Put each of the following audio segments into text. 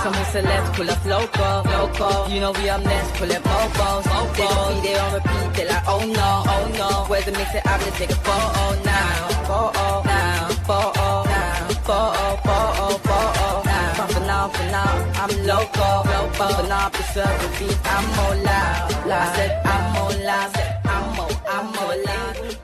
Some celebs pull up loco. You know we up next, pull up mofos. They gon' be there on repeat, they like, oh no. Where's the mix it up, let's take a photo now. For now, I'm loco. For now, preserve the beat, I'm more loud. I said I'm more loud, I'm more loud.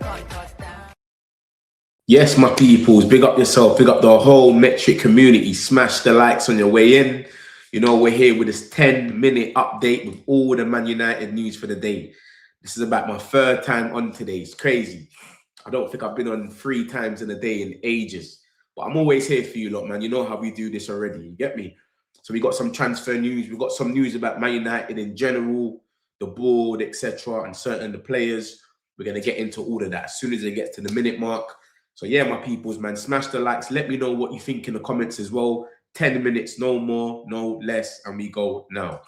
Yes, my peoples, big up yourself, big up the whole Metric community. Smash the likes on your way in. You know, we're here with this 10-minute update with all the Man United news for the day. This is about my third time on today. It's crazy. I don't think I've been on 3 times in a day in ages. But I'm always here for you lot, man. You know how we do this already. You get me? So we got some transfer news. We've got some news about Man United in general, the board, etc., and certain of the players. We're going to get into all of that as soon as it gets to the minute mark. So yeah, my peoples, man, smash the likes. Let me know what you think in the comments as well. 10 minutes, no more, no less, and we go now.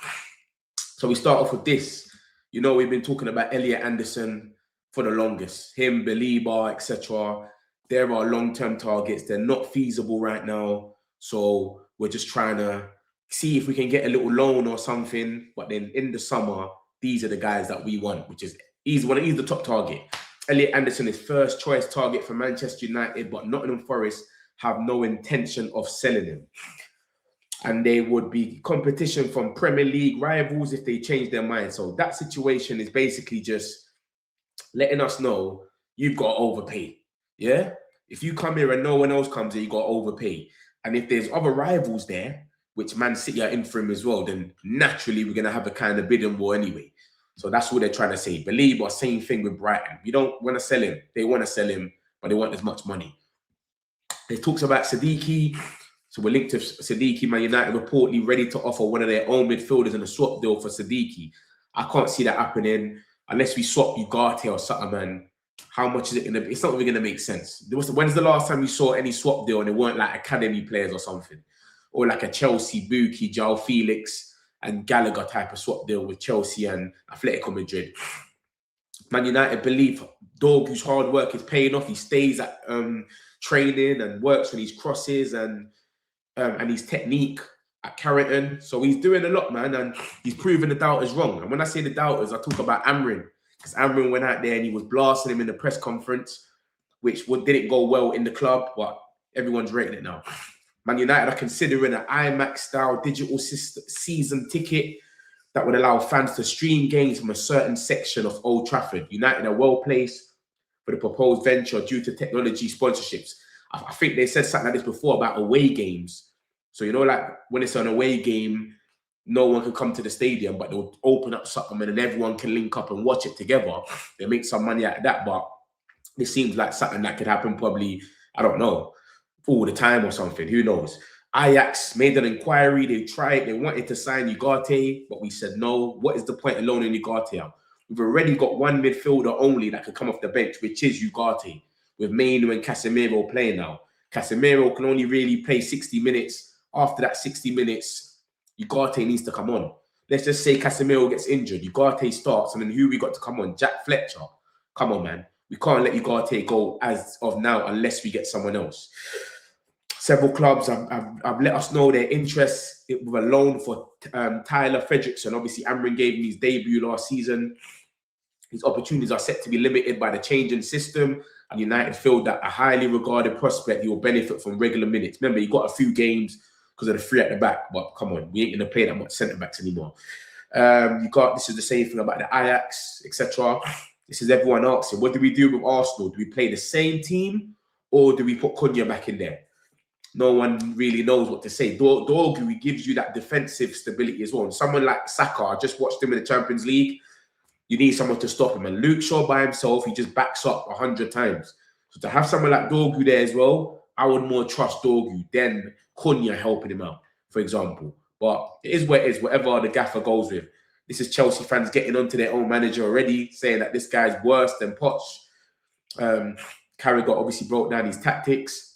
So we start off with this. You know, we've been talking about Elliot Anderson for the longest. Him, Belieber, etc. There are long-term targets. They're not feasible right now. So we're just trying to see if we can get a little loan or something. But then in the summer, these are the guys that we want, which is he's the top target. Elliot Anderson is first choice target for Manchester United, but Nottingham Forest have no intention of selling him. And they would be competition from Premier League rivals if they change their mind. So that situation is basically just letting us know you've got to overpay. Yeah? If you come here and no one else comes here, you got to overpay. And if there's other rivals there, which Man City are in for him as well, then naturally we're going to have a kind of bidding war anyway. So that's what they're trying to say. Belieber, same thing with Brighton. We don't want to sell him. They want to sell him, but they want as much money. It talks about Siddiqui. So we're linked to Siddiqui. Man United reportedly ready to offer one of their own midfielders in a swap deal for Siddiqui. I can't see that happening unless we swap Ugarte or something, man. How much is it going to be? It's not even going to make sense. When's the last time you saw any swap deal and it weren't like academy players or something? Or like a Chelsea, Buki, João Felix, and Gallagher type of swap deal with Chelsea and Atletico Madrid. Man United believe Dorgu's hard work is paying off. He stays at training and works on his crosses and his technique at Carrick. So he's doing a lot, man, and he's proving the doubters wrong. And when I say the doubters, I talk about Amrin. Because Amrin went out there and he was blasting him in the press conference, which didn't go well in the club, but everyone's rating it now. Man United are considering an IMAX-style digital season ticket that would allow fans to stream games from a certain section of Old Trafford. United are well placed for the proposed venture due to technology sponsorships. I think they said something like this before about away games. So, you know, like when it's an away game, no one can come to the stadium, but they'll open up something and then everyone can link up and watch it together. They make some money out of that, but it seems like something that could happen probably, I don't know, all the time or something. Who knows? Ajax made an inquiry. They tried. They wanted to sign Ugarte, but we said no. What is the point of loaning Ugarte out? We've already got one midfielder only that could come off the bench, which is Ugarte, with Mainu and Casemiro playing now. Casemiro can only really play 60 minutes. After that 60 minutes, Ugarte needs to come on. Let's just say Casemiro gets injured. Ugarte starts, and then who we got to come on? Jack Fletcher. Come on, man. We can't let Ugarte go as of now unless we get someone else. Several clubs have let us know their interest with a loan for Tyler Fredrickson. Obviously, Amrin gave him his debut last season. His opportunities are set to be limited by the changing system, and United feel that a highly regarded prospect, he will benefit from regular minutes. Remember, he got a few games because of the 3 at the back, but come on, we ain't going to play that much centre-backs anymore. This is the same thing about the Ajax, etc. This is everyone asking, what do we do with Arsenal? Do we play the same team or do we put Cunha back in there? No one really knows what to say. Dorgu gives you that defensive stability as well. And someone like Saka, I just watched him in the Champions League. You need someone to stop him. And Luke Shaw by himself, he just backs up 100 times. So to have someone like Dorgu there as well, I would more trust Dorgu than Cunha helping him out, for example. But it is what it is, whatever the gaffer goes with. This is Chelsea fans getting onto their own manager already, saying that this guy's worse than Poch. Carrick obviously broke down his tactics.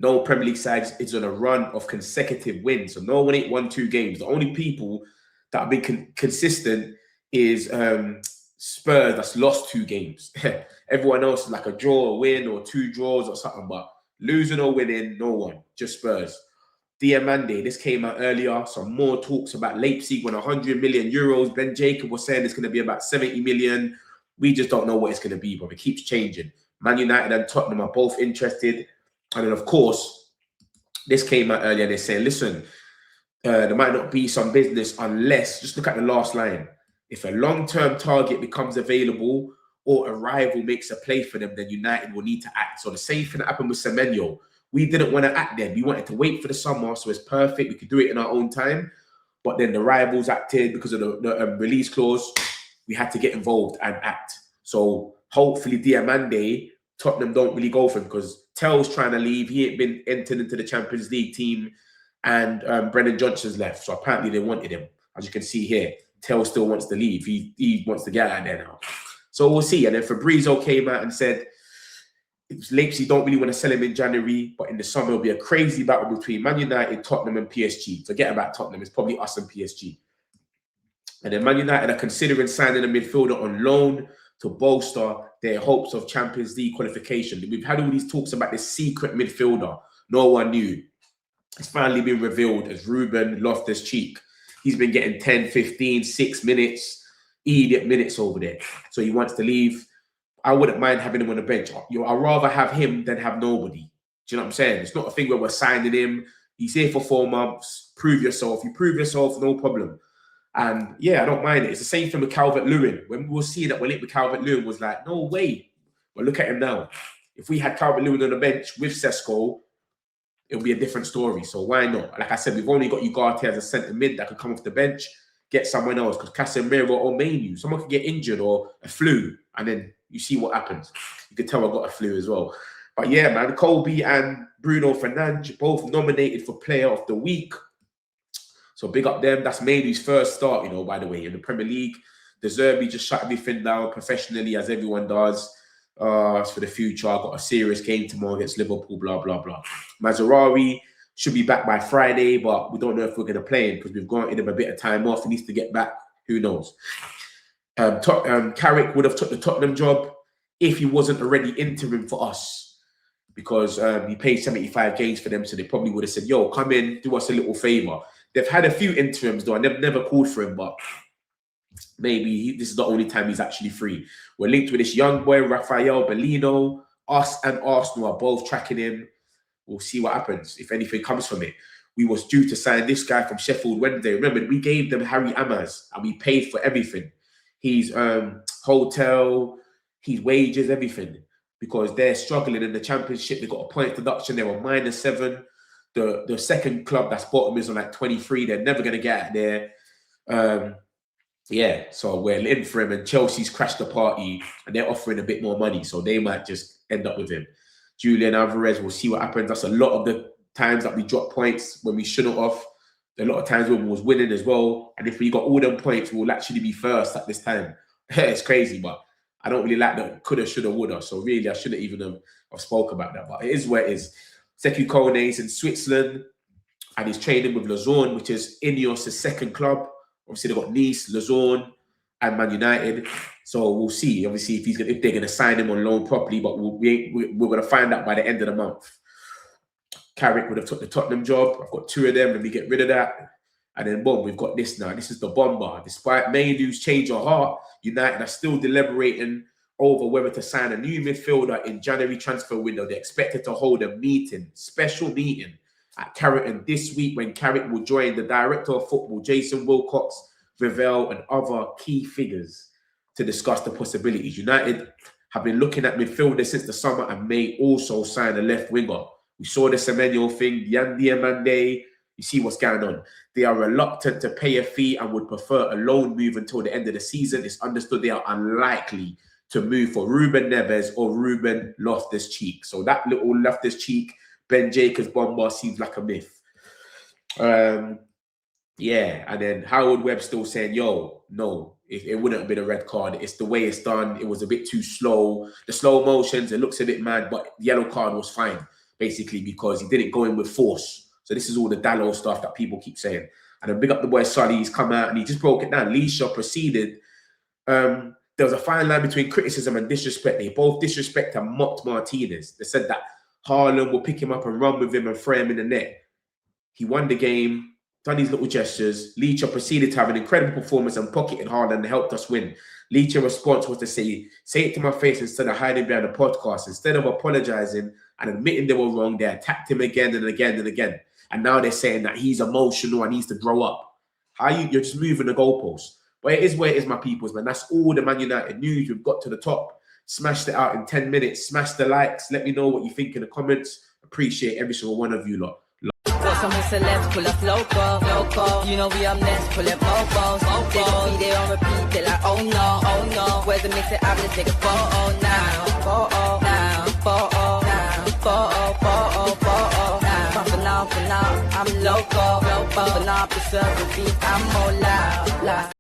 No Premier League sides is on a run of consecutive wins. So no one ain't won 2 games. The only people that have been consistent is Spurs that's lost 2 games. Everyone else is like a draw, a win, or 2 draws or something. But losing or winning, no one. Just Spurs. Diamande, this came out earlier. Some more talks about Leipzig won 100 million euros. Ben Jacob was saying it's going to be about 70 million. We just don't know what it's going to be, but it keeps changing. Man United and Tottenham are both interested. And then, of course, this came out earlier. They're saying, listen, there might not be some business unless, just look at the last line. If a long-term target becomes available or a rival makes a play for them, then United will need to act. So the same thing that happened with Semenyo. We didn't want to act then. We wanted to wait for the summer, so it's perfect. We could do it in our own time. But then the rivals acted because of the release clause. We had to get involved and act. So hopefully Diamande, Tottenham don't really go for him because Tell's trying to leave. He ain't been entered into the Champions League team. And Brennan Johnson's left. So apparently they wanted him. As you can see here, Tell still wants to leave. He wants to get out of there now. So we'll see. And then Fabrizio came out and said, Leipzig don't really want to sell him in January, but in the summer it'll be a crazy battle between Man United, Tottenham, and PSG. Forget about Tottenham. It's probably us and PSG. And then Man United are considering signing a midfielder on loan to bolster their hopes of Champions League qualification. We've had all these talks about this secret midfielder. No one knew. It's finally been revealed as Ruben Loftus-Cheek. He's been getting 10, 15, 6 minutes, idiot minutes over there. So he wants to leave. I wouldn't mind having him on the bench. I'd rather have him than have nobody. Do you know what I'm saying? It's not a thing where we're signing him. He's here for 4 months. Prove yourself. You prove yourself, no problem. And yeah, I don't mind it. It's the same thing with Calvert-Lewin. When we were seeing that we're linked with Calvert-Lewin, was like, no way. But look at him now. If we had Calvert-Lewin on the bench with Sesko, it'll be a different story. So why not? Like I said, we've only got Ugarte as a centre mid that could come off the bench, get someone else, because Casemiro or Manu, someone could get injured or a flu, and then you see what happens. You can tell I got a flu as well. But yeah, man, Colby and Bruno Fernandes both nominated for Player of the Week. So big up them. That's Manu's first start, you know, by the way, in the Premier League. De Zerbi just shut everything down professionally, as everyone does. As for the future, I've got a serious game tomorrow against Liverpool, blah, blah, blah. Mazraoui should be back by Friday, but we don't know if we're going to play him because we've granted him a bit of time off. He needs to get back. Who knows? Carrick would have took the Tottenham job if he wasn't already interim for us because he paid 75 games for them, so they probably would have said, yo, come in, do us a little favour. They've had a few interims, though. I never called for him, but maybe this is the only time he's actually free. We're linked with this young boy, Rafael Bellino. Us and Arsenal are both tracking him. We'll see what happens, if anything comes from it. We was due to sign this guy from Sheffield Wednesday. Remember, we gave them Harry Amaz, and we paid for everything. His hotel, his wages, everything. Because they're struggling in the Championship. They've got a point deduction. They were -7. The second club that's bottom is on like 23. They're never going to get out there. Yeah, so we're in for him, and Chelsea's crashed the party, and they're offering a bit more money, so they might just end up with him. Julian Alvarez, we'll see what happens. That's a lot of the times that we drop points when we shouldn't have. A lot of times when we was winning as well, and if we got all them points, we'll actually be first at this time. It's crazy, but I don't really like that coulda, shoulda, woulda, so really I shouldn't even have spoke about that, but it is where it is. Sekou Kone is in Switzerland, and he's training with Lausanne, which is INEOS' second club. Obviously, they've got Nice, Lausanne, and Man United. So we'll see, obviously, if they're going to sign him on loan properly. But we're going to find out by the end of the month. Carrick would have took the Tottenham job. I've got 2 of them. Let me get rid of that. And then, boom, we've got this now. This is the bomber. Despite Manu's change of heart, United are still deliberating over whether to sign a new midfielder in January transfer window. They're expected to hold a meeting, special meeting, at Carrick this week, when Carrick will join the director of football, Jason Wilcox, Ravel, and other key figures to discuss the possibilities. United have been looking at midfielders since the summer and may also sign a left winger. We saw the Semenyo thing, Yan Diamande. You see what's going on. They are reluctant to pay a fee and would prefer a loan move until the end of the season. It's understood they are unlikely to move for Ruben Neves or Ruben Loftus-Cheek. So that little Loftus-Cheek, Ben Jacobs bomber seems like a myth. Yeah, and then Howard Webb still saying, yo, no, it wouldn't have been a red card. It's the way it's done. It was a bit too slow. The slow motions, it looks a bit mad, but the yellow card was fine, basically, because he didn't go in with force. So this is all the Dallo stuff that people keep saying. And then big up the boy Sully, he's come out and he just broke it down. Leisha proceeded. There was a fine line between criticism and disrespect. They both disrespect and mocked Martinez. They said that Haaland will pick him up and run with him and throw him in the net. He won the game, done these little gestures. Leacher proceeded to have an incredible performance and pocketed hard and helped us win. Leacher's response was to say it to my face instead of hiding behind the podcast. Instead of apologizing and admitting they were wrong, they attacked him again and again and again. And now they're saying that he's emotional and needs to grow up. You're just moving the goalposts. But it is where it is, my peoples, man. That's all the Man United news. We've got to the top. Smashed it out in 10 minutes. Smash the likes. Let me know what you think in the comments. Appreciate every single one of you lot. Got some celebs pull up local. You know we up next, pull up mofos. They don't be there on repeat, they're like, oh no. Where's the mix it up, let's take a photo now. For now, I'm local. For now, preserve the beat, I'm more loud.